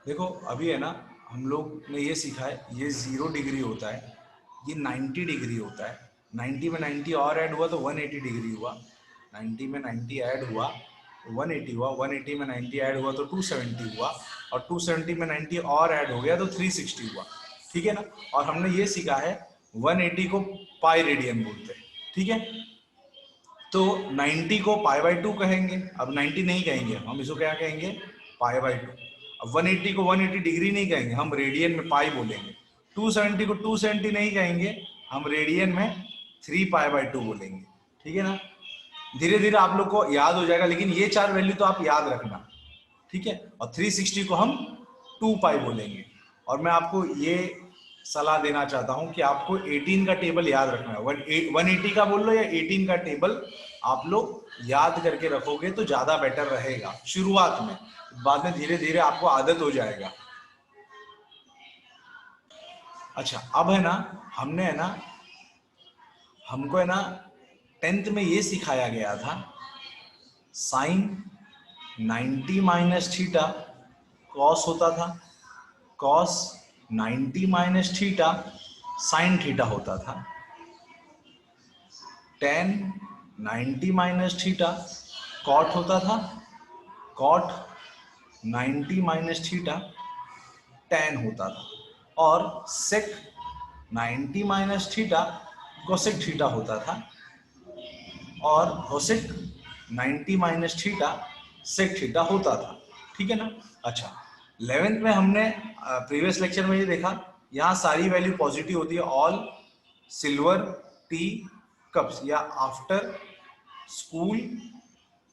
देखो अभी है ना, हम लोग ने ये सीखा है, ये 0 डिग्री होता है, ये 90 डिग्री होता है। 90 में 90 और ऐड हुआ तो 180 डिग्री हुआ। 90 में 90 ऐड हुआ तो 180 हुआ। 180 में 90 ऐड हुआ तो 270 हुआ। और 270 में 90 और ऐड हो गया तो 360 हुआ। ठीक है ना। और हमने ये सीखा है 180 को पाई रेडियन बोलते हैं। ठीक है। तो 90 को पाई बाई 2 कहेंगे। अब 90 नहीं कहेंगे, हम इसको क्या कहेंगे, पाई बाई 2। अब 180 को 180 डिग्री नहीं कहेंगे, हम रेडियन में पाई बोलेंगे। 270 को 270 नहीं कहेंगे, हम रेडियन में 3 पाई बाई 2 बोलेंगे। ठीक है ना। धीरे धीरे आप लोग को याद हो जाएगा, लेकिन ये 4 वैल्यू तो आप याद रखना। ठीक है। और 360 को हम 2 पाई बोलेंगे। और मैं आपको ये सलाह देना चाहता हूं कि आपको 18 का टेबल याद रखना है। 180 का बोल लो या 18 का टेबल आप लोग याद करके रखोगे तो ज्यादा बेटर रहेगा शुरुआत में। बाद में धीरे धीरे आपको आदत हो जाएगा। अच्छा, अब है ना, हमने है ना, हमको है ना 10th में ये सिखाया गया था, साइन 90 माइनस थीटा कॉस होता था, cos 90 minus theta sine theta होता था, टेन 90 माइनस थीटा कॉट होता था, कॉट 90 माइनस थीटा टेन होता था, और sec 90 minus theta cosec theta होता था, और cosec 90 minus theta sec theta होता था। ठीक है ना। अच्छा, 11th में हमने प्रीवियस लेक्चर में ये देखा, यहाँ सारी वैल्यू पॉजिटिव होती है। ऑल सिल्वर टी कप्स, या आफ्टर स्कूल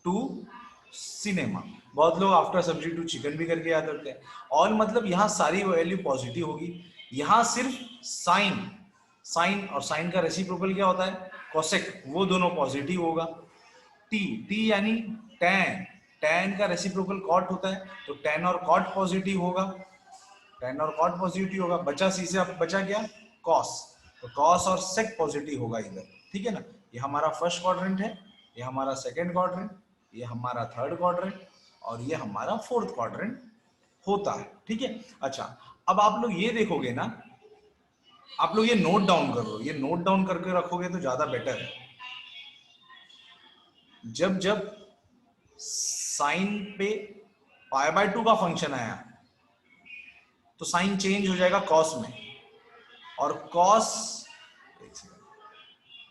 टू सिनेमा। बहुत लोग आफ्टर सब्जी टू चिकन भी करके याद करते हैं। ऑल मतलब यहाँ सारी वैल्यू पॉजिटिव होगी। यहाँ सिर्फ साइन, साइन और साइन का रेसिप्रोकल क्या होता है, कोसेक, वो दोनों पॉजिटिव होगा। टी, टी यानी टैन, टैन का रेसिप्रोकल कॉट होता है, तो टैन और कॉट पॉजिटिव होगा, टैन और कॉट पॉजिटिव होगा। बचा सी से अब बचा क्या, कॉस, तो कॉस और सेक पॉजिटिव होगा इधर। ठीक है ना। ये हमारा फर्स्ट क्वाड्रेंट है, ये हमारा सेकंड क्वाड्रेंट, ये हमारा थर्ड क्वाड्रेंट, और ये हमारा फोर्थ क्वाड्रेंट होता है। ठीक है। अच्छा, अब आप लोग ये देखोगे ना, आप लोग ये नोट डाउन करो, ये नोट डाउन करके रखोगे तो ज्यादा बेटर है। जब जब साइन पे पाई बाय 2 का फंक्शन आया तो साइन चेंज हो जाएगा कॉस में, और कॉस,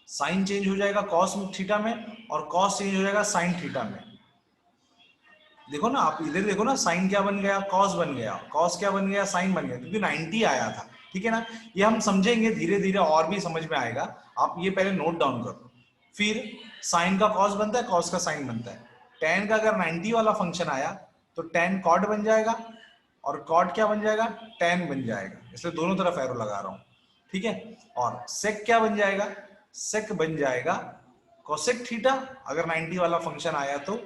साइन चेंज हो जाएगा कॉस थीटा में, और कॉस चेंज हो जाएगा साइन थीटा में। देखो ना, आप इधर देखो ना, साइन क्या बन गया, कॉस बन गया, कॉस क्या बन गया, साइन बन गया, क्योंकि 90 आया था। ठीक है ना। ये हम समझेंगे धीरे धीरे, और भी समझ में आएगा। आप ये पहले नोट डाउन करो। फिर साइन का कॉस बनता है, कॉस का साइन बनता है। टेन का अगर 90 वाला फंक्शन आया तो टेन कॉट बन जाएगा, और कॉट क्या बन जाएगा, टेन बन जाएगा। इसलिए दोनों तरफ एरो लगा रहा हूं। ठीक है। और सेक क्या बन जाएगा, सेक बन जाएगा कोसेक थीटा, अगर 90 वाला फंक्शन आया तो,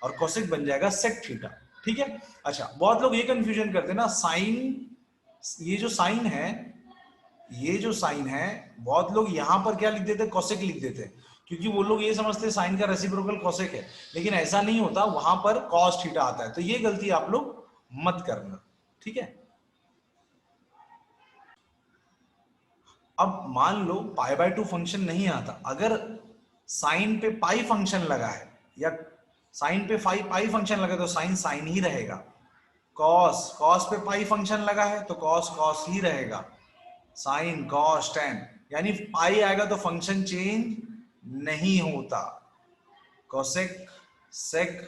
और कोसेक बन जाएगा सेक थीटा। ठीक है। अच्छा, बहुत लोग ये कंफ्यूजन करते हैं ना, साइन, ये जो साइन है, ये जो साइन है, बहुत लोग यहां पर क्या लिख देते हैं, कोसेक लिख देते हैं, क्योंकि वो लोग ये समझते हैं साइन का रेसिप्रोकल कोसेक है। लेकिन ऐसा नहीं होता, वहां पर कॉस थीटा आता है। तो ये गलती आप लोग मत करना। ठीक है। अब मान लो पाई बाय 2 फंक्शन नहीं आता, अगर साइन पे पाई फंक्शन लगा है, या साइन पे पाई फंक्शन लगा है, तो साइन साइन ही रहेगा। कॉस, कॉस पे पाई फंक्शन लगा है तो कॉस कॉस ही रहेगा। साइन कॉस टेन, यानी पाई आएगा तो फंक्शन चेंज नहीं होता। कोसेक, सेक,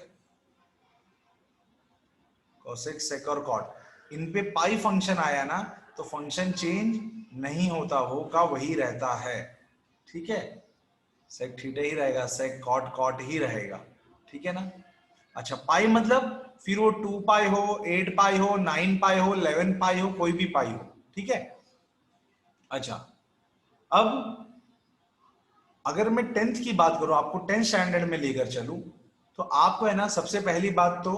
कोसेक, सेक और कॉट, इन पे पाई फंक्शन आया ना तो फंक्शन चेंज नहीं होता, वो का वही रहता है। ठीक है। सेक थीटा ही रहेगा, सेक कॉट कॉट ही रहेगा। ठीक है ना। अच्छा, पाई मतलब फिर वो 2 पाई हो, 8 पाई हो, 9 पाई हो, 11 पाई हो, कोई भी पाई हो। ठीक है। अच्छा, अब अगर मैं 10th की बात करूं, आपको 10th स्टैंडर्ड में लेकर चलूं, तो आपको है ना, सबसे पहली बात तो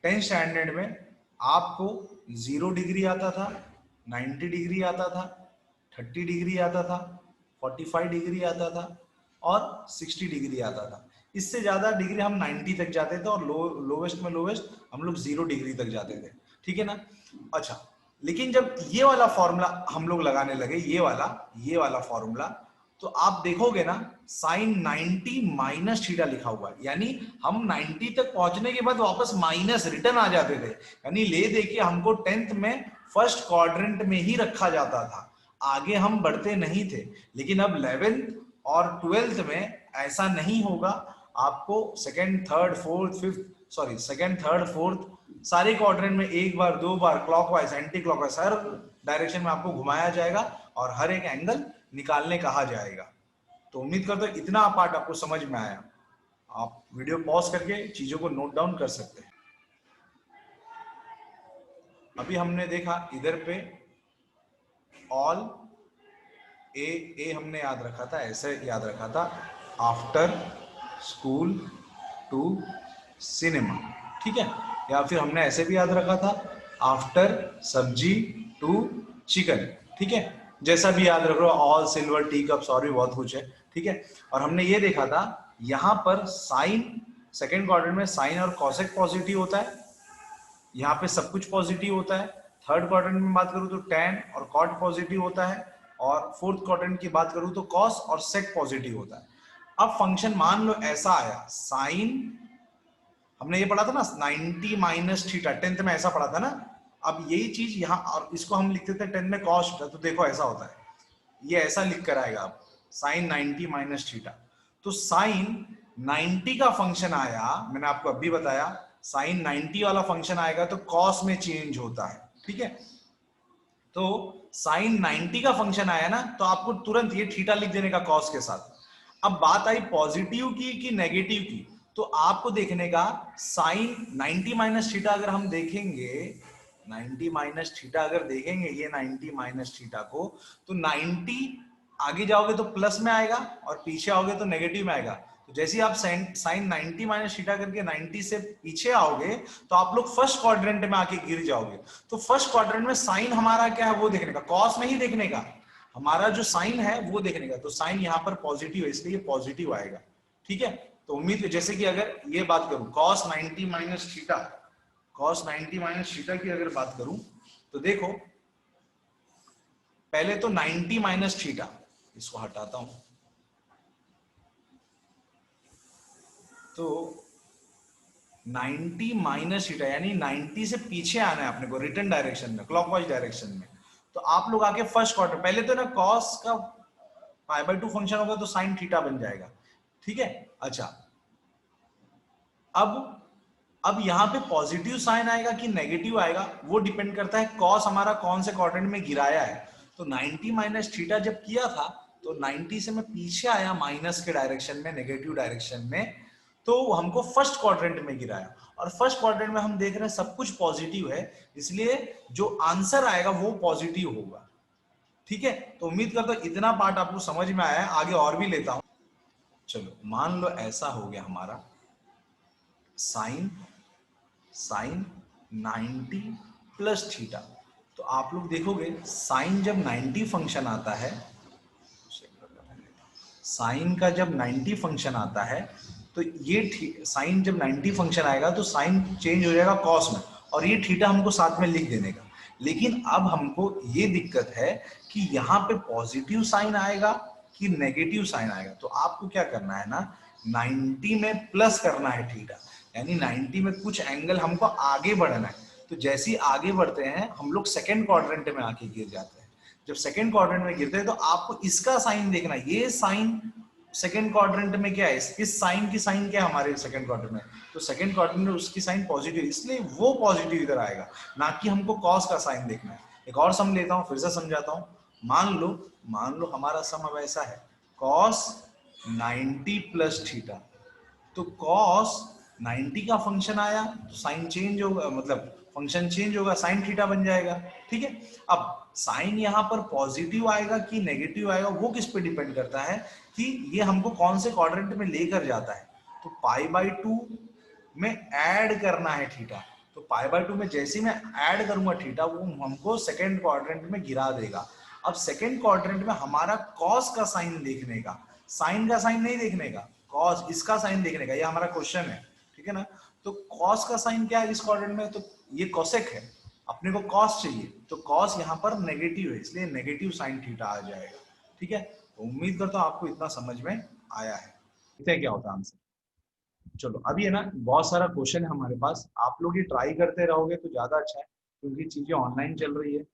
10th स्टैंडर्ड में आपको 0 डिग्री आता था, 90 डिग्री आता था, 30 डिग्री आता था, 45 डिग्री आता था, और 60 डिग्री आता था। इससे ज्यादा डिग्री हम 90 तक जाते थे, और लोवेस्ट में लोवेस्ट हम लोग 0 डिग्री तक जाते थे। ठीक है ना। अच्छा, लेकिन जब ये वाला फॉर्मूला हम लोग लगाने लगे, ये वाला फॉर्मूला, तो आप देखोगे ना साइन 90 माइनस थीटा लिखा हुआ है, यानी हम 90 तक पहुंचने के बाद वापस माइनस रिटर्न आ जाते थे, यानी ले देखिए हमको 10th में फर्स्ट क्वाड्रेंट में ही रखा जाता था, आगे हम बढ़ते नहीं थे। लेकिन अब 11th और 12th में ऐसा नहीं होगा, आपको second third fourth fifth sorry second third fourth सारे क्वाड्रेंट में एक बार दो बार क्लॉकवाइज एंटी क्लॉकवाइज हर डायरेक्शन में आपको घुमाया जाएगा और हर एक एंगल निकालने कहा जाएगा। तो उम्मीद करता हूं इतना पार्ट आपको समझ में आया। आप वीडियो पॉज करके चीजों को नोट डाउन कर सकते हैं। अभी हमने देखा इधर पे ऑल ए हमने याद रखा था, ऐसे याद रखा था, आफ्टर स्कूल टू सिनेमा, ठीक है। या फिर हमने ऐसे भी याद रखा था, आफ्टर सब्जी टू चिकन, ठीक है। जैसा भी याद रख लो, ऑल सिल्वर टी कप्स और भी बहुत कुछ है, ठीक है। और हमने ये देखा था यहां पर साइन, सेकेंड क्वाड्रेंट में साइन और कॉसेक पॉजिटिव होता है, यहाँ पे सब कुछ पॉजिटिव होता है। थर्ड क्वाड्रेंट में बात करूं तो टैन और कॉट पॉजिटिव होता है, और फोर्थ क्वाड्रेंट की बात करूं तो कॉस और सेक पॉजिटिव होता है। अब फंक्शन मान लो ऐसा आया, साइन हमने ये पढ़ा था ना 90 माइनस थीटा, 10th में ऐसा पढ़ा था ना। अब यही चीज यहाँ, और इसको हम लिखते थे 10th में कॉस थीटा, तो देखो ऐसा होता है, ये ऐसा लिख कर आएगा आप, साइन 90 माइनस थीटा। तो साइन 90 का फंक्शन आया, मैंने आपको अभी बताया, साइन 90 वाला फंक्शन आएगा तो कॉस में चेंज होता है, ठीक है। तो साइन 90 का फंक्शन आया ना, तो आपको तुरंत ये थीटा लिख देने का कॉस के साथ। अब बात आई पॉजिटिव की कि नेगेटिव की, तो आपको देखने का साइन 90 माइनस थीटा अगर हम देखेंगे, 90 माइनस थीटा अगर देखेंगे ये 90 माइनस थीटा को, तो 90 आगे जाओगे तो प्लस में आएगा और पीछे आओगे तो नेगेटिव में आएगा। तो जैसे ही आप साइन 90 माइनस थीटा करके 90 से पीछे आओगे तो आप लोग फर्स्ट क्वाड्रेंट में आके गिर जाओगे। तो फर्स्ट क्वाड्रेंट में साइन हमारा क्या है वो देखने का, कॉस नहीं देखने का, हमारा जो साइन है वो देखने का। तो साइन यहाँ पर पॉजिटिव है इसलिए पॉजिटिव आएगा, ठीक है। तो उम्मीद, जैसे कि अगर ये बात करूं cos 90 minus theta, cos 90 minus theta की अगर बात करूं तो देखो पहले तो 90 माइनस थीटा, इसको हटाता हूं, तो 90 माइनस थीटा यानी 90 से पीछे आना है अपने को रिटर्न डायरेक्शन में, क्लॉकवाइज डायरेक्शन में। तो आप लोग आके फर्स्ट क्वार्टर, पहले तो ना कॉस का π/2 फंक्शन होगा तो साइन थीटा बन जाएगा, ठीक है। अच्छा, अब यहां पे पॉजिटिव साइन आएगा कि नेगेटिव आएगा वो डिपेंड करता है कॉस हमारा कौन से क्वाड्रेंट में गिराया है। तो 90 माइनस थीटा जब किया था तो 90 से मैं पीछे आया माइनस के डायरेक्शन में, नेगेटिव डायरेक्शन में, तो हमको फर्स्ट क्वाड्रेंट में गिराया, और फर्स्ट क्वाड्रेंट में हम देख रहे हैं सब कुछ पॉजिटिव है, इसलिए जो आंसर आएगा वो पॉजिटिव होगा, ठीक है। तो उम्मीद करता हूं इतना पार्ट आपको समझ में आया है, आगे और भी लेता हूं। चलो मान लो ऐसा हो गया हमारा, साइन 90 प्लस थीटा। तो आप लोग देखोगे साइन जब 90 फंक्शन आता है, साइन का जब 90 फंक्शन आता है तो ये साइन जब 90 फंक्शन आएगा तो साइन चेंज हो जाएगा कॉस में, और ये थीटा हमको साथ में लिख देने का। लेकिन अब हमको ये दिक्कत है कि यहाँ पे पॉजिटिव साइन आएगा कि नेगेटिव साइन आएगा। तो आपको क्या करना है ना, 90 में प्लस करना है थीटा, यानी 90 में कुछ एंगल हमको आगे बढ़ना है। तो जैसे ही आगे बढ़ते हैं हम लोग सेकेंड क्वाड्रेंट में आके गिर जाते हैं। जब सेकेंड क्वाड्रेंट में गिरते हैं तो आपको इसका साइन देखना है, ये साइन सेकेंड क्वाड्रेंट में क्या है, इस साइन की साइन क्या है हमारे सेकेंड क्वाड्रेंट में, तो सेकेंड क्वाड्रेंट में उसकी साइन पॉजिटिव, इसलिए वो पॉजिटिव इधर आएगा, ना कि हमको कॉस का साइन देखना है। एक और सम लेता हूं, फिर से समझाता हूं। मान लो हमारा सम अब ऐसा है, कॉस 90 प्लस थीटा, तो कॉस 90 का फंक्शन आया तो साइन चेंज होगा, मतलब फंक्शन चेंज होगा, साइन थीटा बन जाएगा, ठीक है। अब साइन यहाँ पर पॉजिटिव आएगा कि नेगेटिव आएगा वो किस पे डिपेंड करता है कि ये हमको कौन से क्वाड्रेंट में लेकर जाता है। तो π/2 में ऐड करना है थीटा, तो π/2 में जैसे मैं ऐड करूंगा थीटा वो हमको सेकेंड क्वाड्रेंट में गिरा देगा। अब सेकेंड क्वाड्रेंट में हमारा कॉस का साइन देखने का, साइन का साइन नहीं देखने का, कॉस इसका साइन देखने का, ये हमारा क्वेश्चन है, ठीक है ना। तो कॉस का साइन क्या है इस क्वाड्रेंट में, तो ये कोसेक है, अपने को कॉस चाहिए, तो कॉस यहाँ पर नेगेटिव है, इसलिए नेगेटिव साइन थीटा आ जाएगा। ठीक है, तो उम्मीद करता हूँ आपको इतना समझ में आया है। देखते क्या होता है आंसर। चलो अभी है ना बहुत सारा क्वेश्चन है हमारे पास, आप लोग ये ट्राई करते रहोगे तो ज्यादा अच्छा है, क्योंकि चीजें ऑनलाइन चल रही है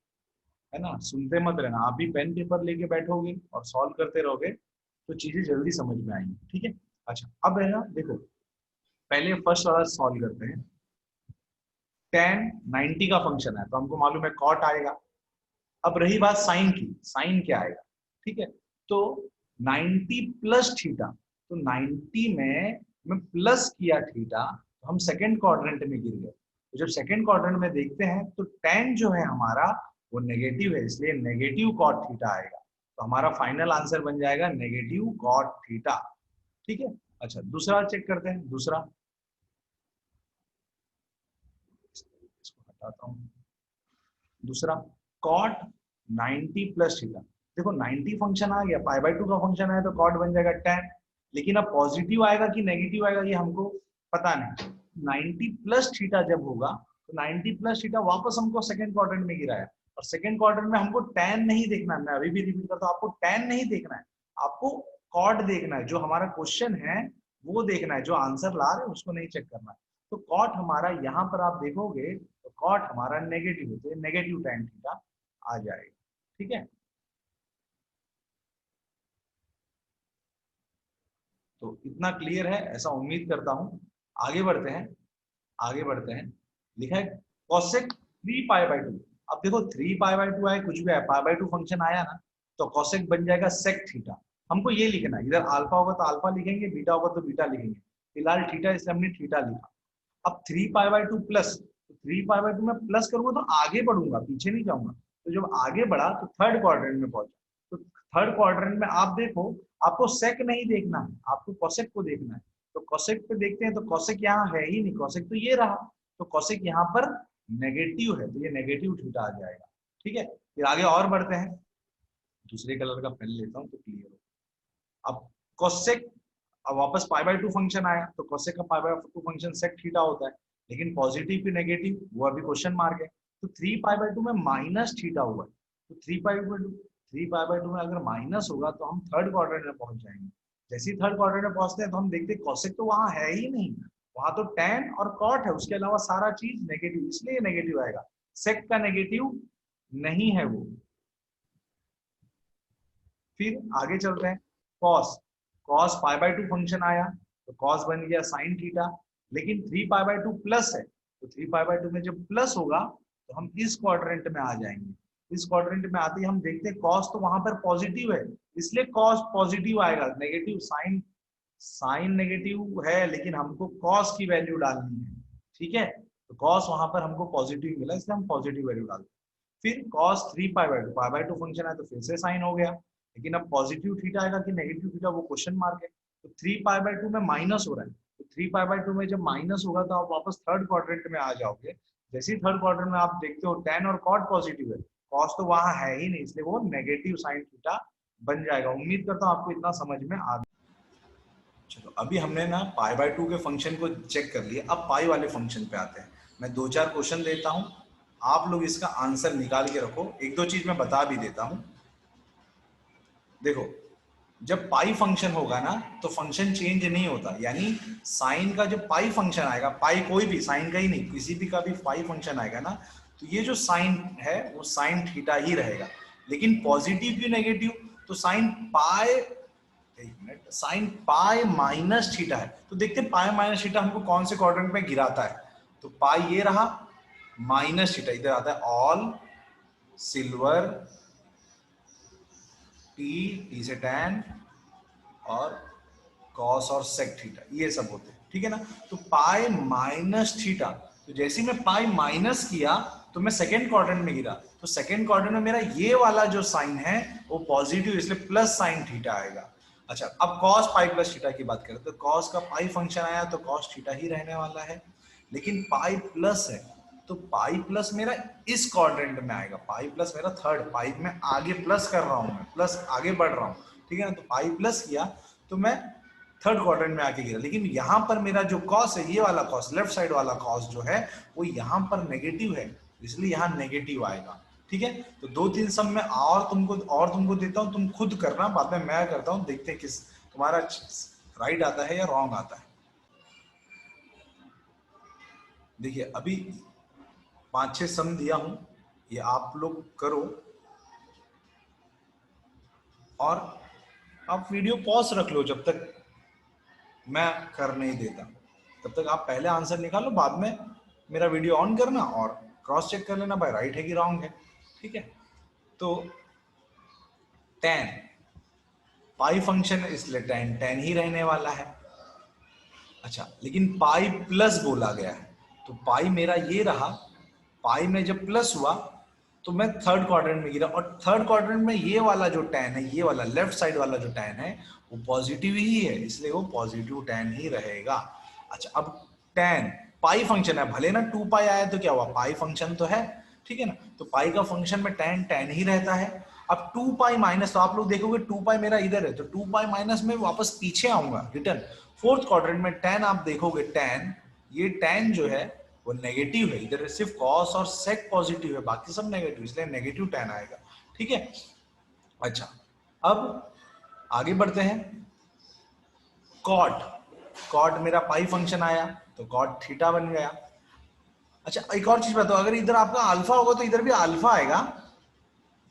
ना। सुनते मत रहना, आप भी पेन पेपर लेके बैठोगे और सॉल्व करते रहोगे तो चीजें जल्दी समझ में आएंगी। ठीक है, अच्छा अब है ना देखो, पहले फर्स्ट वाला सॉल्व करते हैं। tan 90 का फंक्शन है तो हमको मालूम है कॉट आएगा। अब रही बात साइन की, साइन क्या आएगा। ठीक है, तो 90 प्लस थीटा, तो 90 में मैं प्लस किया थीटा, तो हम सेकंड क्वाड्रेंट में गिर गए। तो जब सेकंड क्वाड्रेंट में देखते हैं तो tan जो है हमारा वो नेगेटिव है, इसलिए नेगेटिव कॉट थीटा आएगा। तो हमारा फाइनल आंसर बन जाएगा नेगेटिव कॉट थीटा। ठीक है, अच्छा दूसरा चेक करते हैं। दूसरा इसको हटाता हूं। दूसरा कॉट 90 प्लस थीटा, देखो 90 फंक्शन आ गया, पाई बाय 2 का फंक्शन आया तो कॉट बन जाएगा tan। लेकिन अब पॉजिटिव आएगा कि नेगेटिव आएगा ये हमको पता नहीं। 90 प्लस थीटा जब होगा तो 90 प्लस थीटा वापस हमको सेकंड क्वाड्रेंट में गिराया, और सेकंड क्वाड्रेंट में हमको tan नहीं देखना है। मैं अभी भी रिपीट करता हूँ, आपको tan नहीं देखना है, आपको कॉट देखना है। जो हमारा क्वेश्चन है वो देखना है, जो आंसर ला रहे हैं उसको नहीं चेक करना है। तो कॉट हमारा यहाँ पर आप देखोगे तो कॉट हमारा नेगेटिव होते हैं, नेगेटिव tan थीटा आ जाएगा। ठीक है, तो इतना क्लियर है ऐसा उम्मीद करता हूं। आगे बढ़ते हैं, आगे बढ़ते हैं। लिखा है cosec 3 पाई बाय 2। अब देखो 3 पाई बाय 2 आए, कुछ भी आया, पाई बाय 2 फंक्शन आया ना, तो cosec बन जाएगा sec थीटा। हमको ये लिखना है, इधर अल्फा होगा तो अल्फा लिखेंगे, बीटा होगा तो बीटा लिखेंगे। फिलहाल थीटा इसलिए हमने थीटा लिखा। अब 3 पाई बाय 2 प्लस, तो 3 पाई बाय 2 में प्लस करूंगा तो आगे बढ़ूंगा, पीछे नहीं जाऊंगा। तो जब आगे बढ़ा तो थर्ड क्वाड्रेंट में पहुंचा। तो थर्ड क्वाड्रेंट में आप देखो, आपको सेक नहीं देखना है, आपको कोसेक को देखना है। तो कोसेक पे देखते हैं तो कोसेक यहाँ है ही नहीं, कोसेक तो ये रहा। तो कोसेक यहाँ पर नेगेटिव है, तो ये नेगेटिव थीटा आ जाएगा। ठीक है, फिर आगे और बढ़ते हैं। दूसरे कलर का पेन लेता हूँ तो क्लियर हो। अब कोसेक, अब वापस पाई बाय 2 फंक्शन आया, तो कोसेक का pi by 2 function sec theta होता है, लेकिन पॉजिटिव की नेगेटिव वो अभी क्वेश्चन मार्क है। तो 3 पाई बाय 2 में माइनस थीटा हुआ है, तो 3 पाई बाय 2 में अगर माइनस होगा तो हम थर्ड क्वाड्रेंट में पहुंच जाएंगे। जैसे ही थर्ड क्वाड्रेंट में पहुंचते हैं तो हम देखते हैं कोसेक तो वहां है ही नहीं, वहां तो tan और कॉट है, उसके अलावा सारा चीज नेगेटिव, इसलिए नेगेटिव आएगा। सेक का नेगेटिव नहीं है वो। फिर आगे चलते हैं। Cos, cos pi by 2 function आया तो कॉस बन गया साइन थीटा, लेकिन 3 पाई बाय 2 प्लस है, तो 3 पाई बाय 2 में जब प्लस होगा तो हम इस क्वाड्रेंट में आ जाएंगे। इस क्वाड्रेंट में आते ही हम देखते हैं कॉस तो वहां पर पॉजिटिव है, इसलिए कॉस पॉजिटिव आएगा। नेगेटिव साइन, साइन नेगेटिव है लेकिन हमको कॉस की वैल्यू डालनी है। ठीक है, तो कॉस वहां पर हमको पॉजिटिव मिला, इसलिए हम पॉजिटिव वैल्यू डालते हैं। फिर cos 3 पाई बाय 2 फंक्शन है तो फिर से साइन हो गया, लेकिन अब पॉजिटिव थीटा आएगा कि नेगेटिव थीटा वो क्वेश्चन मार्क है। तो 3 पाई बाय 2 में माइनस हो रहा है, तो 3 पाई बाय 2 में जब माइनस होगा तो आप वापस थर्ड क्वाड्रेंट में आ जाओगे। जैसे ही थर्ड क्वाड्रेंट में आप देखते हो tan और cot पॉजिटिव है, cos तो वहां है ही नहीं, इसलिए वो नेगेटिव साइन थीटा बन जाएगा। उम्मीद करता हूँ आपको इतना समझ में आ। चलो अभी हमने ना पाई बाय 2 के फंक्शन को चेक कर लिया, अब पाई वाले फंक्शन पे आते हैं। मैं 2-4 क्वेश्चन देता हूँ, आप लोग इसका आंसर निकाल के रखो। एक दो चीज मैं बता भी देता हूँ। देखो, जब पाई फंक्शन होगा ना तो फंक्शन चेंज नहीं होता, यानी साइन का जब पाई फंक्शन आएगा, पाई कोई भी, साइन का ही नहीं, किसी भी का भी पाई फंक्शन आएगा ना, तो ये जो साइन है वो साइन थीटा ही रहेगा। लेकिन पॉजिटिव की नेगेटिव, तो साइन पाई, एक minute, sine pi minus theta है, तो देखते हैं पाई माइनस थीटा हमको कौन से क्वाड्रेंट में गिराता है। तो पाई ये रहा, माइनस थीटा इधर आता है, ऑल सिल्वर, टी से टैन और कॉस और सेक थीटा, ये सब होते हैं। ठीक है ना, तो पाई माइनस थीटा, तो जैसे मैं पाई माइनस किया तो मैं सेकेंड क्वाड्रेंट में गिरा, तो सेकेंड क्वाड्रेंट में मेरा ये वाला जो साइन है वो पॉजिटिव, इसलिए प्लस साइन थीटा आएगा। अच्छा, अब कॉस पाई प्लस थीटा की बात करें तो कॉस का पाई फंक्शन आया तो कॉस थीटा ही रहने वाला है, लेकिन पाई प्लस है तो पाई प्लस मेरा इस क्वाड्रेंट में आएगा। पाई प्लस मेरा थर्ड, पाई में आगे प्लस कर रहा हूं, मैं प्लस आगे बढ़ रहा हूं। ठीक है ना, तो पाई प्लस किया तो मैं थर्ड क्वाड्रेंट में आके गिरा, लेकिन यहां पर मेरा जो कॉस है, ये वाला कॉस, लेफ्ट साइड वाला कॉस जो है वो यहां पर नेगेटिव है, इसलिए यहाँ नेगेटिव आएगा। ठीक है, तो 2-3 सम में और तुमको देता हूँ, तुम खुद करना, बाद में मैं करता हूँ, देखते हैं किस तुम्हारा राइट आता है या रॉन्ग आता है। देखिए अभी 5-6 सम दिया हूं, ये आप लोग करो और आप वीडियो पॉज रख लो जब तक मैं कर नहीं देता, तब तक आप पहले आंसर निकालो, बाद में मेरा वीडियो ऑन करना और क्रॉस चेक कर लेना भाई राइट है कि रॉन्ग है। ठीक है, तो tan पाई फंक्शन है इसलिए tan tan ही रहने वाला है। अच्छा, लेकिन पाई प्लस बोला गया है, तो पाई मेरा ये रहा, पाई में जब प्लस हुआ तो मैं थर्ड क्वाड्रेंट में गिरा, और थर्ड क्वाड्रेंट में ये वाला जो tan है, ये वाला लेफ्ट साइड वाला जो tan है वो पॉजिटिव ही है, इसलिए वो पॉजिटिव tan ही रहेगा। अच्छा, अब tan पाई फंक्शन है, भले ना 2 पाई आया तो क्या हुआ, पाई फंक्शन तो है, ठीक है ना, तो पाई का फंक्शन में tan tan ही रहता है। अब 2 पाई माइनस, तो आप लोग देखोगे 2 पाई मेरा इधर है, तो 2 पाई माइनस में वापस पीछे आऊंगा रिटर्न फोर्थ क्वाड्रेंट में। tan आप देखोगे, tan ये tan जो है वो नेगेटिव है, इधर सिर्फ cos और sec पॉजिटिव है, बाकी सब नेगेटिव, इसलिए नेगेटिव tan आएगा। ठीक है, अच्छा अब आगे बढ़ते हैं। cot cot मेरा पाई फंक्शन आया तो cot थीटा बन गया। अच्छा, एक और चीज बताओ, अगर इधर आपका अल्फा होगा तो इधर भी अल्फा आएगा।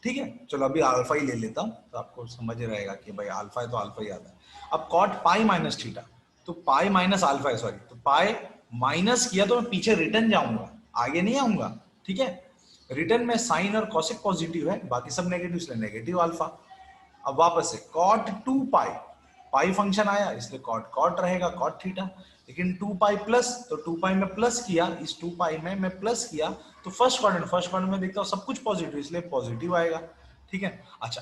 ठीक है, चलो अभी अल्फा ही ले लेता हूं तो आपको समझ रहेगा कि भाई अल्फा है तो अल्फा ही आता है। अब कॉट पाई माइनस थीटा, तो पाई माइनस अल्फा है, सॉरी, तो पाई माइनस किया तो मैं पीछे रिटर्न जाऊंगा, आगे नहीं आऊंगा। ठीक है, रिटर्न में साइन और कॉसेक पॉजिटिव है, बाकी सब नेगेटिव, इसलिए नेगेटिव अल्फा। अब वापस से कॉट 2 पाई, पाई फंक्शन आया इसलिए कॉट कॉट रहेगा, कॉट थीटा। लेकिन 2 पाई प्लस, तो 2 पाई में प्लस किया, इस 2 पाई में मैं प्लस किया, तो फर्स्ट क्वाड्रेंट में देखता हूँ सब कुछ पॉजिटिव, इसलिए पॉजिटिव आएगा। ठीक है, अच्छा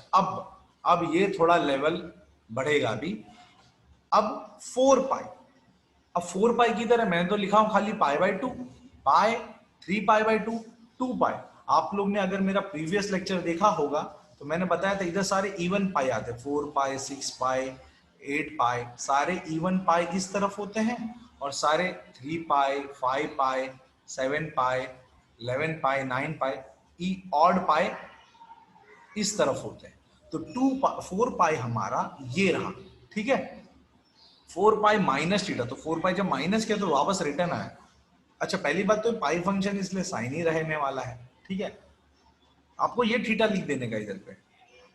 अब ये थोड़ा लेवल बढ़ेगा अभी। अब 4 पाई, अब 4 पाई की तरह मैंने तो लिखा हूं खाली pi by 2, pi 3 pi by 2, 2 पाई। आप लोग ने अगर मेरा प्रीवियस लेक्चर देखा होगा तो मैंने बताया था इधर सारे इवन पाई आते हैं, 4 पाई, 6 पाई, 8 पाई, सारे इवन पाई इस तरफ होते हैं, और सारे 3 पाई, 5 पाई, 7 पाई, 11 पाई, 9 पाई, ऑड पाई इस तरफ होते हैं। तो 4 पाई हमारा ये रहा। ठीक है, 4 पाई माइनस थीटा, तो 4 पाई जब माइनस किया तो वापस रिटर्न आया। अच्छा, पहली बात तो पाई फंक्शन इसलिए साइन ही रहने वाला है। ठीक है, आपको ये थीटा लिख देने का इधर पे।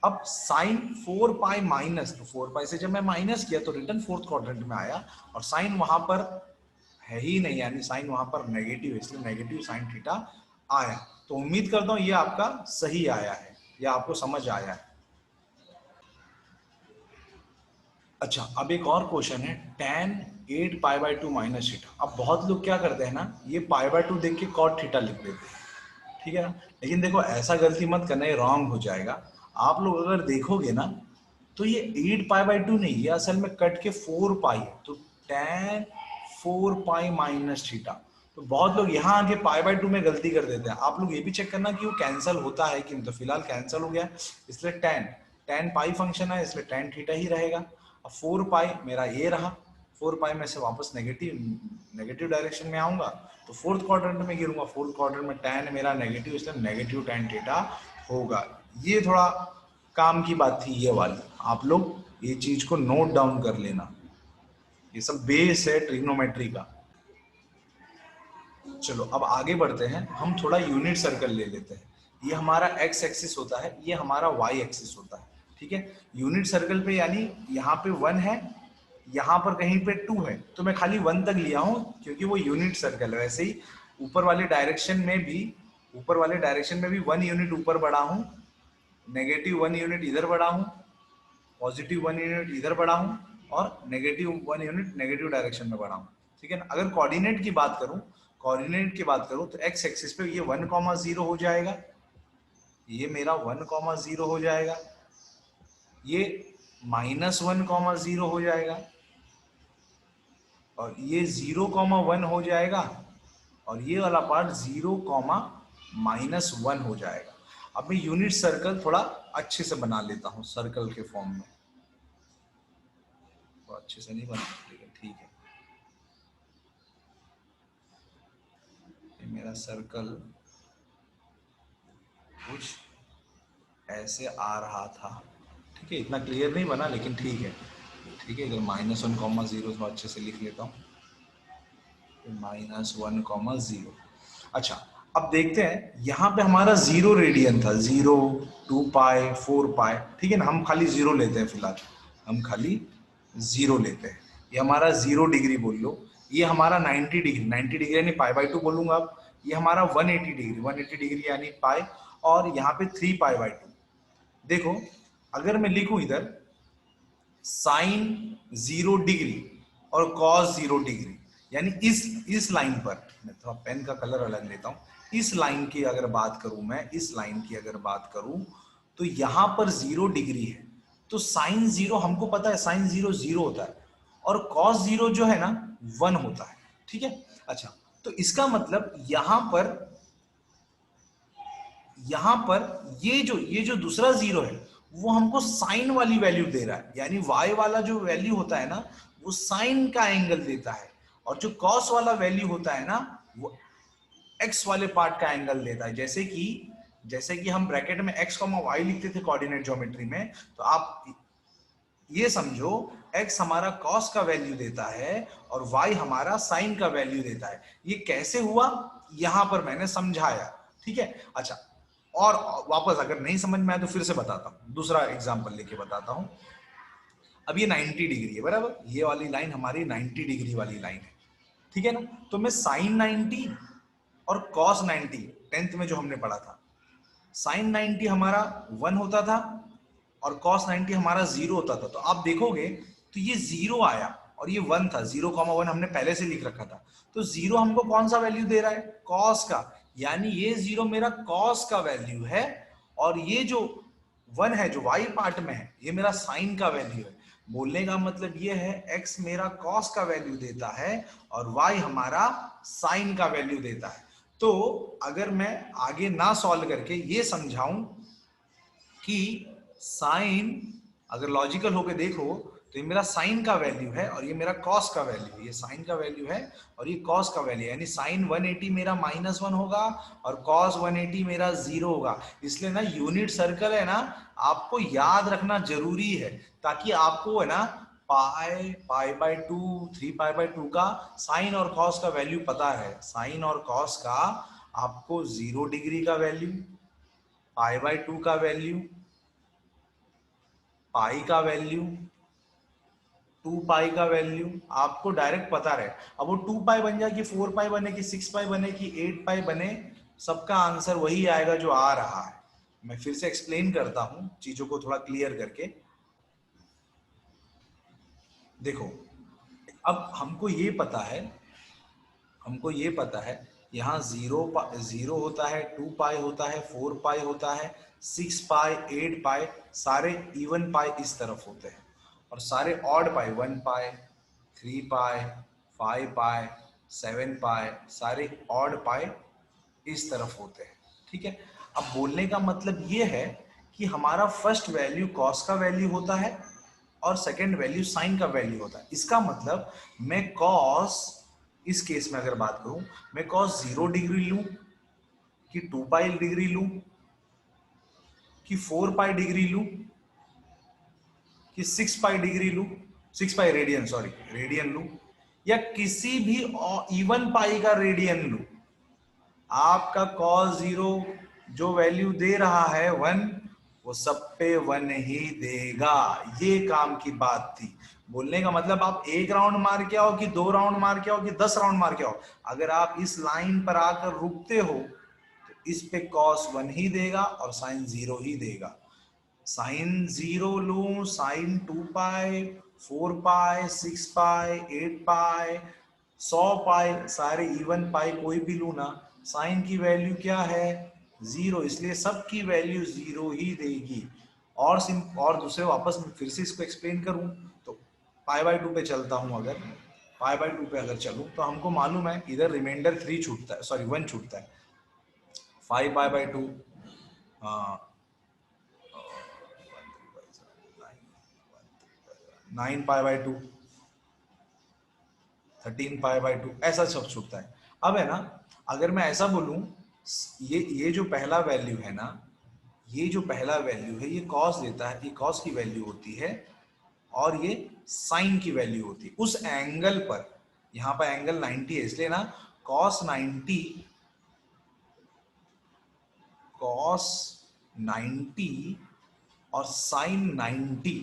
अब साइन 4 पाई माइनस, तो 4 पाई से जब मैं माइनस किया तो रिटर्न फोर्थ क्वाड्रेंट में आया, और साइन वहां पर है ही नहीं, यानी साइन वहां पर नेगेटिव है, इसलिए नेगेटिव साइन थीटा आया। तो उम्मीद करता हूं ये आपका सही आया है या आपको समझ आया है। अच्छा, अब एक और क्वेश्चन है, tan 8 pi by 2 minus theta. अब बहुत लोग क्या करते हैं ना, ये पाई बाई 2 देख के cot थीटा लिख देते हैं। ठीक है ना, लेकिन देखो ऐसा गलती मत करना, ये रॉन्ग हो जाएगा। आप लोग अगर देखोगे ना तो ये 8 पाई बाई 2 नहीं, ये असल में कट के 4 पाई है, तो tan 4 पाई माइनस थीटा। तो बहुत लोग यहाँ आके पाई बाई 2 में गलती कर देते हैं। आप लोग ये भी चेक करना कि वो कैंसिल होता है कि नहीं, तो फिलहाल कैंसिल हो गया, इसलिए tan पाई फंक्शन है इसलिए tan थीटा ही रहेगा। अब 4 पाई मेरा ये रहा, 4 पाई में से वापस नेगेटिव नेगेटिव डायरेक्शन में आऊंगा, तो फोर्थ क्वाड्रेंट में गिरूंगा, फोर्थ क्वाड्रेंट में tan मेरा नेगेटिव, इसलिए नेगेटिव tan थीटा होगा। ये थोड़ा काम की बात थी ये वाली, आप लोग ये चीज को नोट डाउन कर लेना, ये सब बेस है ट्रिग्नोमेट्री का। चलो अब आगे बढ़ते हैं, हम थोड़ा यूनिट सर्कल ले लेते हैं। ये हमारा एक्स एक्सिस होता है, ये हमारा वाई एक्सिस होता है। ठीक है, यूनिट सर्कल पे यानी यहाँ पे 1 है, यहाँ पर कहीं पे 2 है, तो मैं खाली 1 तक लिया हूँ क्योंकि वो यूनिट सर्कल है। वैसे ही ऊपर वाले डायरेक्शन में भी, ऊपर वाले डायरेक्शन में भी 1 यूनिट ऊपर बढ़ा हूँ, नेगेटिव 1 यूनिट इधर बढ़ा हूँ, पॉजिटिव 1 यूनिट इधर बढ़ा हूँ, और नेगेटिव 1 यूनिट नेगेटिव डायरेक्शन में बढ़ा हूँ। ठीक है ना, अगर कोऑर्डिनेट की बात करूँ तो एक्स एक्सिस पे ये 1,0 हो जाएगा, ये मेरा 1,0 हो जाएगा, ये -1,0 हो जाएगा, और ये 0,1 हो जाएगा, और ये वाला पार्ट 0,-1 हो जाएगा। अब मैं यूनिट सर्कल थोड़ा अच्छे से बना लेता हूँ सर्कल के फॉर्म में, तो अच्छे से नहीं बना, लेकिन ठीक है, ये मेरा सर्कल कुछ ऐसे आ रहा था। ठीक है, इतना क्लियर नहीं बना लेकिन ठीक है। ठीक है, इधर -1, 0 तो अच्छे से लिख लेता हूँ, -1, 0। अच्छा, अब देखते हैं यहाँ पे हमारा 0 रेडियन था, 0, 2 पाई, 4 पाई। ठीक है ना, हम खाली 0 लेते हैं फिलहाल, हम खाली 0 लेते हैं। ये हमारा 0 डिग्री बोल लो, ये हमारा 90 डिग्री, 90 डिग्री यानी पाई/2 बोलूंगा। अब ये हमारा 180 डिग्री, 180 डिग्री यानी पाई, और यहाँ पे 3 पाई/2। देखो, अगर मैं लिखूं इधर साइन 0 डिग्री और कॉस 0 डिग्री, यानी इस लाइन पर, मैं थोड़ा पेन का कलर अलग लेता हूं, इस लाइन की अगर बात करूं, मैं इस लाइन की अगर बात करूं, तो यहां पर 0 डिग्री है, तो साइन 0 हमको पता है, साइन 0 होता है, और कॉस 0 जो है ना 1 होता है। ठीक है, अच्छा, तो इसका मतलब यहां पर ये जो दूसरा 0 है, वो हमको साइन वाली वैल्यू दे रहा है, यानी y वाला जो वैल्यू होता है ना, वो साइन का एंगल देता है, और जो कॉस वाला वैल्यू होता है ना, वो x वाले पार्ट का एंगल देता है। जैसे कि हम ब्रैकेट में x, y लिखते थे कोऑर्डिनेट ज्योमेट्री में, तो आप ये समझो x हमारा cos का वैल्यू देता है और y हमारा sin का वैल्यू देता है। ये कैसे हुआ, यहां पर मैंने समझाया। ठीक है, अच्छा, और वापस अगर नहीं समझ में आया तो फिर से बताता हूं, दूसरा एग्जांपल लेके बताता हूं। अब ये 90 डिग्री है, बराबर, ये वाली लाइन हमारी 90 डिग्री वाली लाइन है। ठीक है ना, तो मैं साइन 90 और कॉस 90, 10th में जो हमने पढ़ा था, साइन 90 हमारा 1 होता था और कॉस 90 हमारा 0 होता था। तो आप देखोगे तो ये 0 आया और ये 1 था, 0, 1 हमने पहले से लिख रखा था। तो 0 हमको कौन सा वैल्यू दे रहा है, कॉस का, यानी ये 0 मेरा कॉस का वैल्यू है, और ये जो 1 है जो वाई पार्ट में है, ये मेरा साइन का वैल्यू है। बोलने का मतलब ये है, x मेरा कॉस का वैल्यू देता है और y हमारा साइन का वैल्यू देता है। तो अगर मैं आगे ना सॉल्व करके ये समझाऊं कि साइन, अगर लॉजिकल होकर देखो, तो ये मेरा साइन का वैल्यू है और ये मेरा कॉस का वैल्यू है, ये साइन का वैल्यू है और ये कॉस का वैल्यू है, यानी साइन 180 मेरा -1 होगा और कॉस 180 मेरा 0 होगा। इसलिए ना यूनिट सर्कल है ना, आपको याद रखना जरूरी है, ताकि आपको है ना पाई/2, 3 पाई/2 का साइन और कॉस का वैल्यू पता है। साइन और कॉस का आपको 0 डिग्री का वैल्यू, पाई/2 का वैल्यू, पाई का वैल्यू, 2 पाई का वैल्यू आपको डायरेक्ट पता रहे। अब वो 2 पाई बन जाए कि 4 पाई बने कि 6 पाई बने कि 8 पाई बने, सबका आंसर वही आएगा जो आ रहा है। मैं फिर से एक्सप्लेन करता हूं चीजों को थोड़ा क्लियर करके। देखो, अब हमको ये पता है यहाँ 0 होता है, 2 पाई होता है, 4 पाई होता है, 6 पाई, 8 पाई, सारे इवन पाई इस तरफ होते हैं, और सारे ऑड पाई, 1 पाई, 3 पाई, 5 पाई, 7 पाई, सारे ऑड पाई इस तरफ होते हैं। ठीक है, अब बोलने का मतलब ये है कि हमारा फर्स्ट वैल्यू कॉस का वैल्यू होता है और सेकंड वैल्यू साइन का वैल्यू होता है। इसका मतलब मैं कॉस, इस केस में अगर बात करूं, मैं कॉस 0 डिग्री लूं कि 2 पाई डिग्री लूं कि 4 पाई डिग्री लूं कि 6 पाई डिग्री लूं, 6 पाई रेडियन, सॉरी रेडियन लूं, या किसी भी इवन पाई का रेडियन लूं, आपका cos 0 जो वैल्यू दे रहा है 1, वो सब पे 1 ही देगा। ये काम की बात थी। बोलने का मतलब आप 1 राउंड मार के आओ कि 2 राउंड मार के आओ कि 10 राउंड मार के आओ, अगर आप इस लाइन पर आकर रुकते हो तो इस पे cos 1 ही देगा और साइन 0 ही देगा। साइन 0 लू, साइन 2 पाई, 4 पाई, 6 पाई, 8 पाई, 100 पाई, सारे इवन पाई कोई भी लू ना, साइन की वैल्यू क्या है 0, इसलिए सबकी वैल्यू 0 ही देगी। और दूसरे वापस मैं फिर से इसको एक्सप्लेन करूं तो पाई/2 पे चलता हूं, अगर पाई/2 पे अगर चलूं तो हमको मालूम है इधर रिमाइंडर 3 छूटता है, सॉरी 1 छूटता है। 5 पाई/2, 9 पाई/2, 13 पाई/2, ऐसा सब छूटता है। अब है ना, अगर मैं ऐसा बोलूं, ये जो पहला वैल्यू है ना, ये जो पहला वैल्यू है ये कॉस देता है, ये कॉस की वैल्यू होती है और ये साइन की वैल्यू होती है उस एंगल पर। यहां पर एंगल 90 है इसलिए ना कॉस 90, कॉस 90 और साइन 90।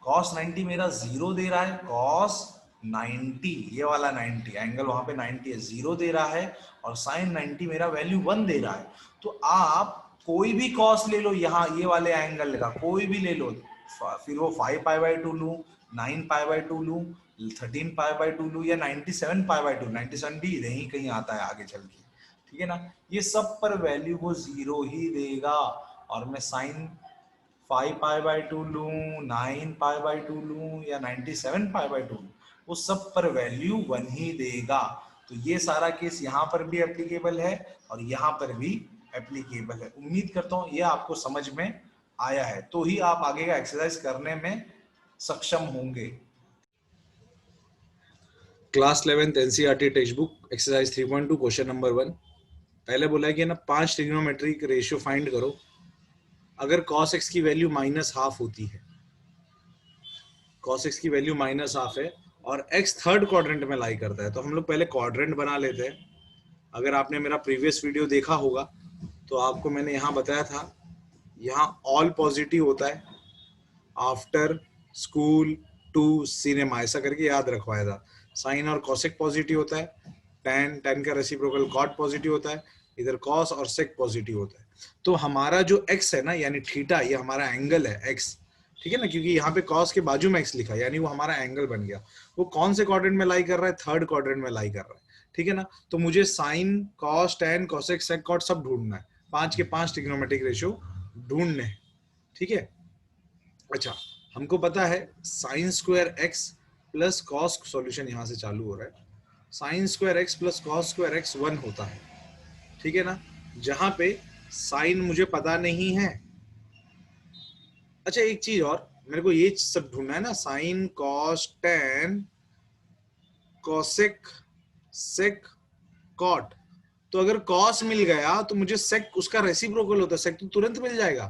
कॉस 90 मेरा जीरो दे रहा है, कॉस 90 ये वाला 90 एंगल वहां पे 90 है, जीरो दे रहा है और साइन 90 मेरा वैल्यू 1 दे रहा है। तो आप कोई भी कॉस ले लो, यहाँ ये वाले एंगल का कोई भी ले लो, फिर वो 5π/2 लूँ, 9π/2 लूँ, 13π/2 लूँ या 97π/2, 97 भी इधर ही कहीं आता है आगे चल के, ठीक है ना। ये सब पर वैल्यू वो जीरो ही देगा। और मैं साइन 5π/2 लूँ, 9π/2 लूँ या 97π/2 लूँ, वो सब पर वैल्यू 1 ही देगा। तो ये सारा केस यहाँ पर भी एप्लीकेबल है और यहाँ पर भी एप्लीकेबल है। उम्मीद करता हूँ ये आपको समझ में आया है, तो ही आप आगे का एक्सरसाइज करने में सक्षम होंगे। Class 11th NCERT text book exercise 3.2 question number 1। पहले बोला है कि ना 5 ट्रिग्नोमेट्रिक रेशियो फाइंड करो अगर cos x की वैल्यू -½ होती है। cos x की वैल्यू -½ है और x थर्ड क्वाड्रेंट में लाई करता है। तो हम लोग पहले क्वाड्रेंट बना लेते हैं। अगर आपने मेरा प्रीवियस वीडियो देखा होगा तो आपको मैंने यहाँ बताया था, यहाँ ऑल पॉजिटिव होता है, आफ्टर, स्कूल, टू, सिनेमा, ऐसा करके याद रखवाया था। साइन और कॉसेक पॉजिटिव होता है, tan, tan का रेसिप्रोकल कॉट पॉजिटिव होता है, इधर कॉस और सेक पॉजिटिव होता है। तो हमारा जो x है ना यानी थीटा, ये हमारा एंगल है x, ठीक है ना, क्योंकि यहाँ पे कॉस के बाजू में x लिखा यानी वो हमारा एंगल बन गया। वो कौन से क्वाड्रेंट में लाई कर रहा है? थर्ड क्वाड्रेंट में लाई कर रहा है, ठीक है ना। तो मुझे साइन, कॉस, tan, कॉसेक, सेक, कॉट सब ढूंढना है, 5 के 5 ट्रिग्नोमेट्रिक रेशियो ढूंढने हैं, ठीक है। अच्छा, हमको पता है sine square x plus cos, solution यहां से चालू हो रहा है, sine square x plus cos square x 1 होता है, ठीक है ना। जहां पे साइन मुझे पता नहीं है। अच्छा, एक चीज और, मेरे को ये सब ढूंढना है ना, साइन, कॉस, टेन, कॉसेक, सेक, कॉट। तो अगर कॉस मिल गया तो मुझे सेक उसका रेसिप्रोकल होता है, सेक तो तुरंत मिल जाएगा।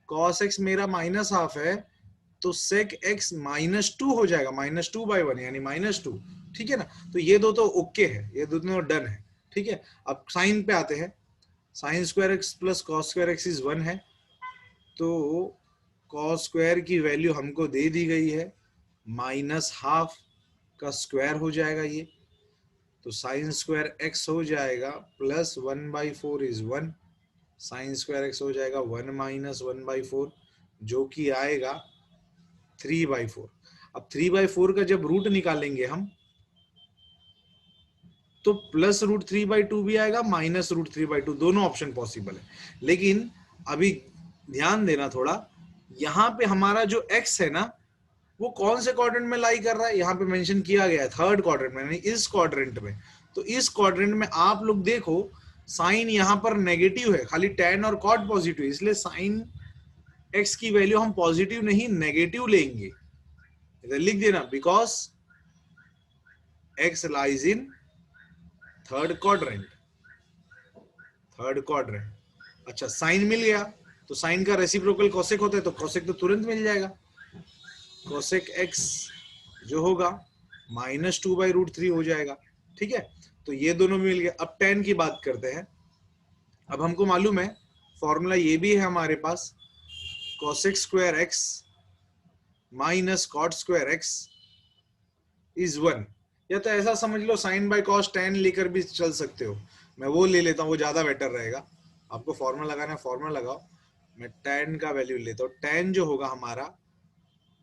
कॉस एक्स मेरा -½ है तो सेक एक्स -2 हो जाएगा, -2/1 यानी -2, ठीक है ना। तो ये दो तो ओके है, ये दोनों डन है, ठीक है। अब साइन पे आते हैं, sine square x plus cos square x is 1 है, तो कॉस स्क्वायर की वैल्यू हमको दे दी गई है, -½ का स्क्वायर हो जाएगा ये, तो साइन स्क्वायर एक्स हो जाएगा plus 1/4 is 1, sine square x हो जाएगा 1 - 1/4 जो कि आएगा 3/4। अब 3/4 का जब रूट निकालेंगे हम तो +√3/2 भी आएगा, -√3/2, दोनों ऑप्शन पॉसिबल है। लेकिन अभी ध्यान देना थोड़ा, यहाँ पे हमारा जो x है ना वो कौन से क्वाड्रेंट में लाई कर रहा है, यहाँ पे मेंशन किया गया है थर्ड क्वाड्रेंट में, इस क्वाड्रेंट में। तो इस क्वाड्रेंट में आप लोग देखो साइन यहाँ पर नेगेटिव है, खाली tan और cot पॉजिटिव, इसलिए साइन x की वैल्यू हम पॉजिटिव नहीं नेगेटिव लेंगे। इधर लिख देना, because x lies in third quadrant, third quadrant. अच्छा, साइन मिल गया तो साइन का रेसिप्रोकल कोसेक होता है, तो कोसेक तो तुरंत मिल जाएगा, कोसेक एक्स जो होगा -2/√3 हो जाएगा, ठीक है। तो ये दोनों मिल गया। अब tan की बात करते हैं। अब हमको मालूम है फॉर्मूला ये भी है हमारे पास, cosec square x minus cot square x is 1, या तो ऐसा समझ लो साइन बाय कॉस tan लेकर भी चल सकते हो, मैं वो ले लेता हूँ, वो ज्यादा बेटर रहेगा। आपको फॉर्मूला लगाना है, फॉर्मूला लगाओ, मैं tan का वैल्यू लेता हूँ। tan जो होगा हमारा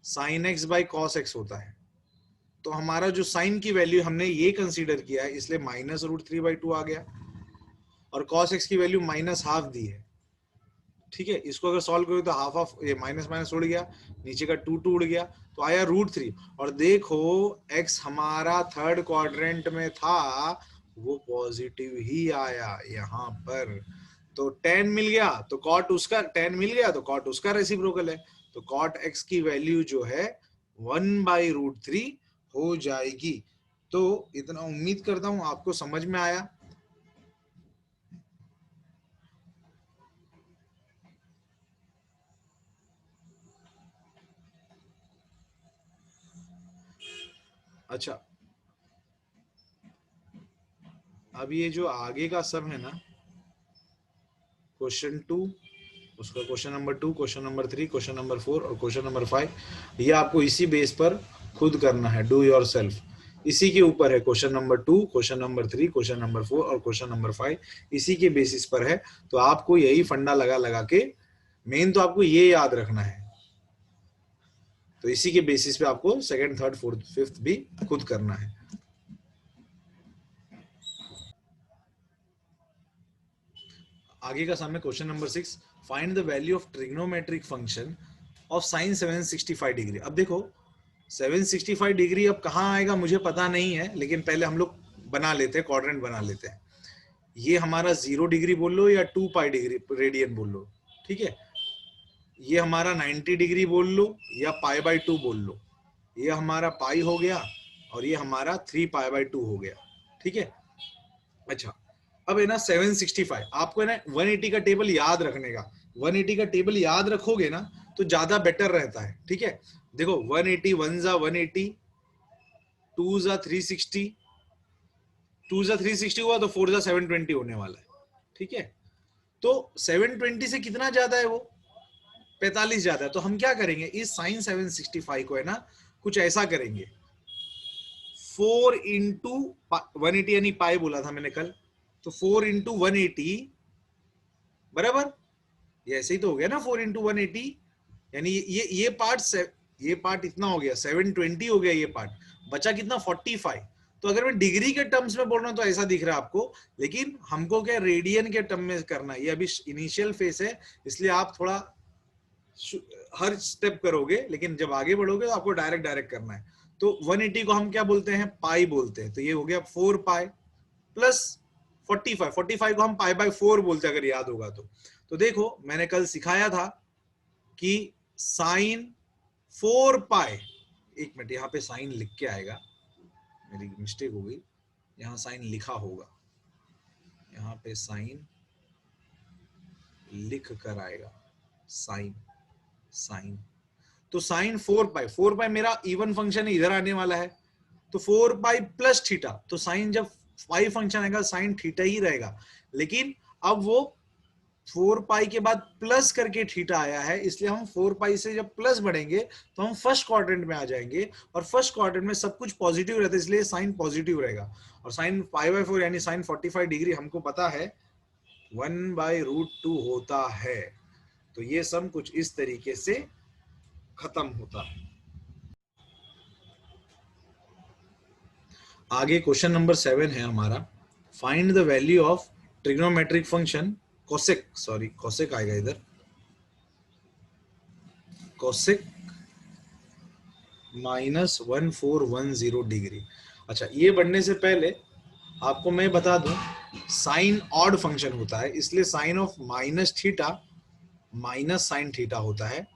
sine x by cos x होता है, तो हमारा जो साइन की वैल्यू हमने ये कंसीडर किया है इसलिए -√3/2 आ गया, और कॉस एक्स की वैल्यू -½ दी है, ठीक है। इसको अगर सॉल्व करो तो हाफ ऑफ ये माइनस माइनस उड़ गया, नीचे का 2 उड़ गया, तो आया √3। और देखो x हमारा थर्ड क्वाड्रेंट में था, वो पॉजिटिव ही आया यहाँ पर। तो tan मिल गया तो cot उसका, tan मिल गया तो cot उसका रेसिप्रोकल है, तो cot x की वैल्यू जो है 1/√3 हो जाएगी। तो इतना उम्मीद करता हूं आपको समझ में आया। अच्छा, अब ये जो आगे का सब है ना, क्वेश्चन 2, उसका question number 2, question number 3, question number 4 और क्वेश्चन नंबर 5, ये आपको इसी बेस पर खुद करना है, डू योर सेल्फ। इसी के ऊपर है question number 2, question number 3, question number 4 और क्वेश्चन नंबर 5, इसी के बेसिस पर है। तो आपको यही फंडा लगा लगा के, मेन तो आपको ये याद रखना है, तो इसी के बेसिस पे आपको सेकंड, थर्ड, फोर्थ, फिफ्थ भी खुद करना है। आगे का सामने question number 6, find the value of trigonometric function of sine 765 degree. अब देखो 765 डिग्री अब कहाँ आएगा मुझे पता नहीं है, लेकिन पहले हम लोग बना लेते हैं, क्वाड्रेंट बना लेते हैं। ये हमारा 0 डिग्री बोल लो या 2 पाई डिग्री रेडियन बोल लो, ठीक है। ये हमारा 90 डिग्री बोल लो या पाई बाई 2 बोल लो। ये हमारा पाई हो गया और ये हमारा 3 पाई बाई 2 हो गया, ठीक है। अच्छा, अब है ना 765, आपको है ना 180 का टेबल याद रखने का। 180 का टेबल याद रखोगे ना तो ज्यादा बेटर रहता है, ठीक है। देखो 180, 1 जा 180, 2 जा 360, 2 जा 360 हुआ तो 4 जा 720 होने वाला है, ठीक है। तो 720 से कितना ज्यादा है वो, 45 ज्यादा है। तो हम क्या करेंगे, इस साइन 765 को है ना कुछ ऐसा करेंगे, 4 इंटू 180, यानी पाई बोला था मैंने कल, तो 4 इंटू 180 बराबर, ये ऐसे ही तो हो गया ना, 4 इंटू 180, यानी ये पार्ट इतना हो गया 720 हो गया, ये पार्ट बचा कितना 45। तो अगर मैं डिग्री के टर्म्स में बोल रहा हूं तो ऐसा दिख रहा है आपको, लेकिन हमको क्या रेडियन के टर्म में करना है। ये अभी इनिशियल फेस है, इसलिए आप थोड़ा हर स्टेप करोगे, लेकिन जब आगे बढ़ोगे तो आपको डायरेक्ट डायरेक्ट करना है। तो 180 को हम क्या बोलते हैं, पाई बोलते हैं। तो ये हो गया 4 पाई प्लस 45, 45 को हम पाई बाय 4 बोलते हैं, अगर याद होगा तो देखो मैंने कल सिखाया था कि साइन 4 पाई, एक मिनट यहाँ पे साइन लिख के आएगा, मेरी मिस्टेक हो गई, यहाँ साइन लिखा होगा, यहाँ पे साइन लिख कर आएगा, साइन साइन तो साइन 4 पाई, 4 पाई मेरा इवन फंक्शन इधर आने वाला है, तो 4 पाई प्लस थीटा, तो साइन जब पाई फंक्शन आएगा साइन थीटा ही रहेगा। लेकिन अब वो 4 पाई के बाद प्लस करके थीटा आया है, इसलिए हम 4 पाई से जब प्लस बढ़ेंगे तो हम फर्स्ट क्वाड्रेंट में आ जाएंगे, और फर्स्ट क्वाड्रेंट में सब कुछ पॉजिटिव रहता है, इसलिए साइन पॉजिटिव रहेगा। और साइन पाई बाय 4 यानी साइन 45 डिग्री हमको पता है 1/√2 होता है। तो ये सब कुछ इस तरीके से खत्म होता है। आगे क्वेश्चन नंबर 7 है हमारा, find the value of trigonometric function cosec, sorry cosec आएगा इधर, कोसेक -1410 डिग्री। अच्छा, ये बढ़ने से पहले आपको मैं बता दूं, साइन ऑड फंक्शन होता है, इसलिए sine of minus theta minus sine theta होता है,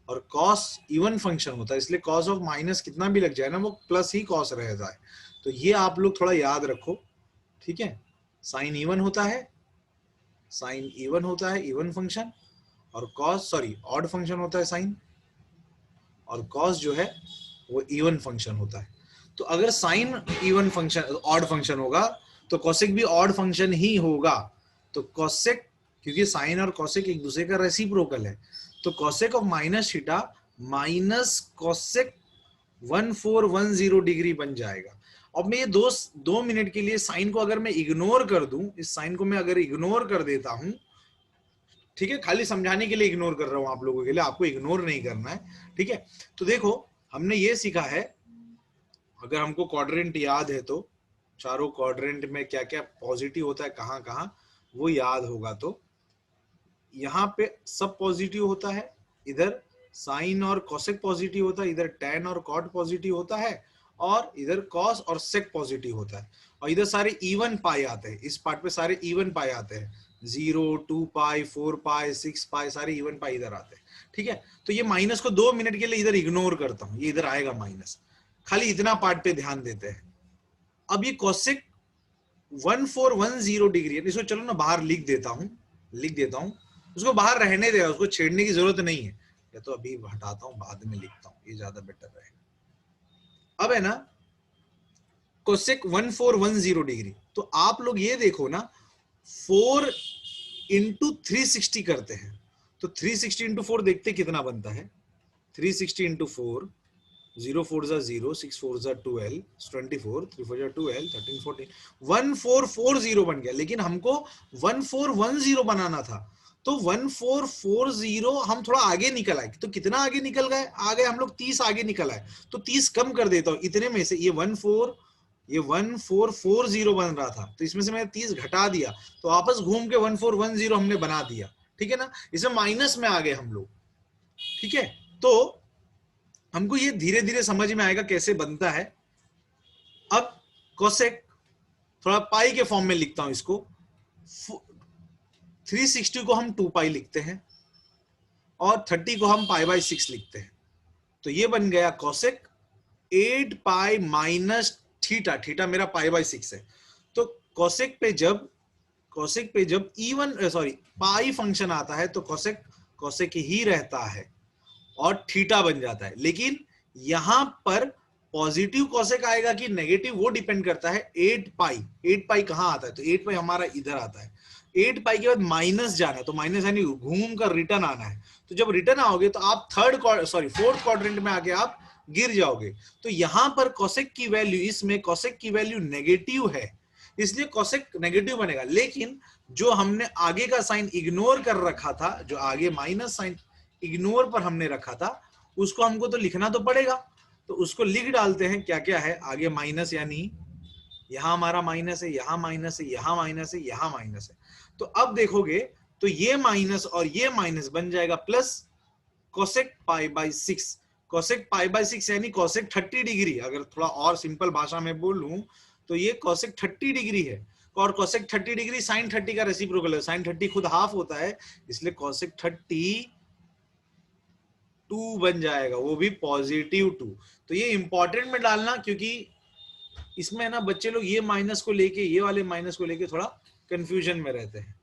और कॉस इवन फंक्शन होता है, इसलिए कॉस ऑफ माइनस कितना भी लग जाए ना वो प्लस ही कॉस रहता है। तो ये आप लोग थोड़ा याद रखो, ठीक है। साइन इवन होता है, साइन इवन होता है इवन फंक्शन, और कॉस सॉरी ऑड फंक्शन होता है साइन, और कॉस जो है वो इवन फंक्शन होता है। तो अगर sine even function odd function होगा तो कॉसेक भी ऑड फंक्शन ही होगा। तो कॉसेक, क्योंकि साइन और कॉसेक एक दूसरे का रेसिप्रोकल है, तो cosec of minus theta minus cosec 1410 degree बन जाएगा। अब मैं ये 2 मिनट के लिए साइन को अगर मैं इग्नोर कर दूं, इस साइन को मैं अगर इग्नोर कर देता हूं, ठीक है, खाली समझाने के लिए इग्नोर कर रहा हूं आप लोगों के लिए, आपको इग्नोर नहीं करना है, ठीक है। तो देखो हमने ये सीखा है, अगर हमको क्वाड्रेंट याद है तो चारों क्वाड्रेंट में क्या क्या पॉजिटिव होता है, कहाँ कहाँ वो याद होगा, तो यहाँ पे सब पॉजिटिव होता है, इधर साइन और कोसेक पॉजिटिव होता है, इधर टैन और कॉट पॉजिटिव होता है, और इधर कॉस और सेक पॉजिटिव होता है, और इधर सारे इवन पाई आते हैं, इस पार्ट पे सारे इवन पाई आते हैं, 0, 2 पाई, 4 पाई, 6 पाई, सारे इवन पाई इधर आते हैं, ठीक है। तो ये माइनस को 2 मिनट के लिए इधर इग्नोर करता हूं, ये इधर आएगा माइनस, खाली इतना पार्ट पे ध्यान देते हैं। अब ये कोसेक 1410 डिग्री है, इसको चलो ना बाहर लिख देता हूं, उसको बाहर रहने दे, उसको छेड़ने की जरूरत नहीं है, या तो अभी हटाता हूं बाद में लिखता हूं, ये ज्यादा बेटर रहेगा। अब है ना कोसेक 1410 डिग्री। तो आप लोग ये देखो ना, 4 इंटू 360 करते हैं तो 360 इंटू 4 देखते कितना बनता है। 360 इंटू 4, 0 4 जा 0, 6 4 जा 12, 24, 3 4 जा 12, 13 14, 1440 बन गया। लेकिन हमको 1410 बनाना था, तो 1440 हम थोड़ा आगे निकल आए। तो कितना आगे निकल गए, आ गए हम लोग 30 आगे निकल आए। तो 30 कम कर देता हूं, इतने में से ये 1440 बन रहा था, तो इसमें से मैंने 30 घटा दिया, तो वापस घूम के 1410 हमने बना दिया। ठीक है ना, इसमें माइनस में आ गए हम लोग। ठीक है, तो हमको ये धीरे धीरे समझ में आएगा कैसे बनता है। अब कोसेक थोड़ा पाई के फॉर्म में लिखता हूं इसको। 360 को हम 2 पाई लिखते हैं और 30 को हम पाई बाय 6 लिखते हैं। तो ये बन गया cosec 8 pi minus theta. Theta मेरा पाई बाय 6 है। तो कोसेक पे जब इवन पाई फंक्शन आता है तो कोसेक ही रहता है और थीटा बन जाता है। लेकिन यहां पर पॉजिटिव कोसेक आएगा कि नेगेटिव, वो डिपेंड करता है 8 पाई कहां आता है। तो 8 पाई हमारा इधर आता है। 8 पाई के बाद माइनस जाना है, तो माइनस यानी घूम कर रिटर्न आना है। तो जब रिटर्न आओगे तो आप फोर्थ क्वाड्रेंट में आके आप गिर जाओगे। तो यहां पर कोसेक की वैल्यू, इसमें कोसेक की वैल्यू नेगेटिव है, इसलिए कोसेक नेगेटिव बनेगा। लेकिन जो हमने आगे का साइन इग्नोर कर रखा था, जो आगे माइनस साइन इग्नोर पर हमने रखा था, उसको हमको तो लिखना तो पड़ेगा। तो उसको लिख डालते हैं। क्या क्या है आगे, माइनस, यानी यहां हमारा माइनस है, यहां माइनस है, यहां माइनस है, यहां माइनस है। तो अब देखोगे तो ये माइनस और ये माइनस बन जाएगा plus cosec pi by 6। Cosec pi by 6 यानी कोसेक 30 डिग्री। अगर थोड़ा और सिंपल भाषा में बोलूं तो ये कोसेक 30 डिग्री है। और कोसेक 30 डिग्री साइन 30 का रेसिप्रोकल है। साइन 30 खुद हाफ होता है, इसलिए कोसेक 32 बन जाएगा, वो भी पॉजिटिव 2। तो ये इंपॉर्टेंट में डालना, क्योंकि इसमें ना बच्चे लोग ये माइनस को लेके, ये वाले माइनस को लेके थोड़ा कंफ्यूजन में रहते हैं।